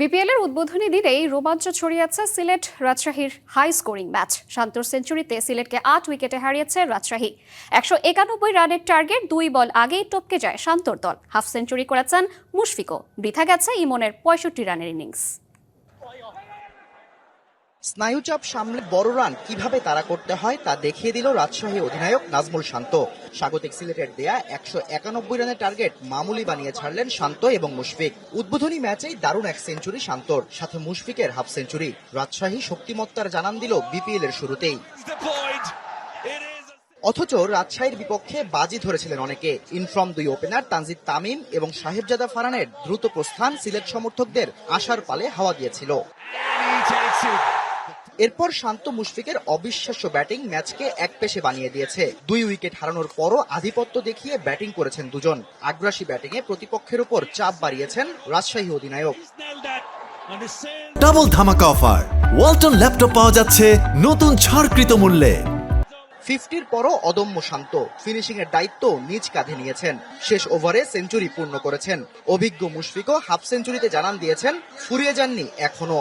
BPL এর উদ্বোধনী দিনেই রোমাঞ্চ ছড়িয়েছে সিলেট রাজশাহীর হাই স্কোরিং ম্যাচ। শান্তর সেঞ্চুরিতে সিলেটকে 8 উইকেটে হারিয়েছে রাজশাহী। 191 রানের টার্গেট 2 বল আগেই টপকে যায় শান্তর দল। হাফ সেঞ্চুরি করেছেন মুশফিকও। বৃথা গেছে ইমনের 65 রানের ইনিংস। স্নায়ুচাপ সামলে বড় রান কিভাবে তাড়া করতে হয় তা দেখিয়ে দিল রাজশাহী অধিনায়ক নাজমুল শান্ত। স্বাগতিক সিলেটের দেয়া 191 রানের টার্গেট মামুলি বানিয়ে ছাড়লেন শান্ত এবং মুশফিক। উদ্বোধনী ম্যাচেই দারুণ এক সেঞ্চুরি শান্তর, সাথে মুশফিকের হাফ সেঞ্চুরি। রাজশাহী শক্তিমত্তার জানান দিল বিপিএল এর শুরুতেই। অথচ রাজশাহীর বিপক্ষে বাজি ধরেছিলেন অনেকে। ইনফ্রম 2 ওপেনার তানজিদ তামিম এবং সাহেবজাদা ফারহানের দ্রুত প্রস্থান সিলেট সমর্থকদের আশার পালে হাওয়া দিয়েছিল। এরপর শান্ত মুশফিকের অবিশ্বাস্য ব্যাটিং ম্যাচকে একপেশে বানিয়ে দিয়েছে। 2 উইকেট হারানোর পরও আধিপত্য দেখিয়ে ব্যাটিং করেছেন দুজন। আগ্রাসী ব্যাটিংয়ে প্রতিপক্ষের উপর চাপ বাড়িয়েছেন রাজশাহী অধিনায়ক। ডাবল ধামাকা অফার, ওয়ালটন ল্যাপটপ পাওয়া যাচ্ছে নতুন ছাড়কৃত মূল্যে। 50-র পরও অদম্য শান্ত ফিনিশিং এর দায়িত্ব নিজ কাঁধে নিয়েছেন। শেষ ওভারে সেঞ্চুরি পূর্ণ করেছেন। অভিজ্ঞ মুশফিকও হাফ সেঞ্চুরিতে জানান দিয়েছেন ফুরিয়ে যাননি এখনো।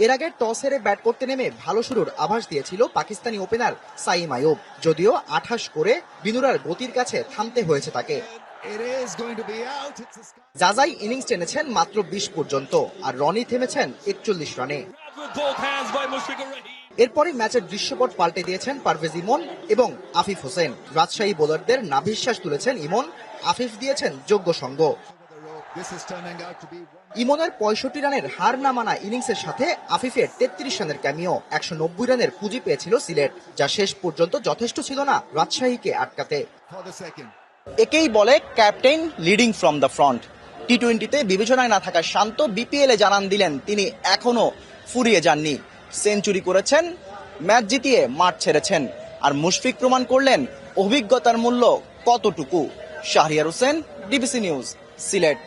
এর আগে টস হেরে ব্যাট করতে নেমে ভালো শুরুর আভাস দিয়েছিল পাকিস্তানি ওপেনার সাইম আইয়ুব। যদিও 28 করে বিনুরার গতির কাছে থামতে হয়েছে তাকে। জাজাই ইনিংস টেনেছেন মাত্র 20 পর্যন্ত, আর রনি থেমেছেন 41 রানে। এরপরই ম্যাচের দৃশ্যপট পাল্টে দিয়েছেন পারভেজ ইমন এবং আফিফ হোসেন। রাজশাহী বোলারদের নাভিশ্বাস তুলেছেন ইমন, আফিফ দিয়েছেন যোগ্য সঙ্গ। ইমনের 65 রানের হার না মানা ইনিংসের সাথে আফিফের 33 রানের ক্যামিও। 190 রানের পুঁজি পেয়েছিল সিলেট, যা শেষ পর্যন্ত যথেষ্ট ছিল না রাজশাহীকে আটকাতে। একেই বলে captain leading from the front. টি-20তে বিবেচনায় না থাকা শান্ত বিপিএল এ জানান দিলেন তিনি এখনো ফুরিয়ে যাননি। সেঞ্চুরি করেছেন, ম্যাচ জিতিয়ে মাঠ ছেড়েছেন। আর মুশফিক প্রমাণ করলেন অভিজ্ঞতার মূল্য কতটুকু। Shahriar Hossain, DBC news, Sylhet.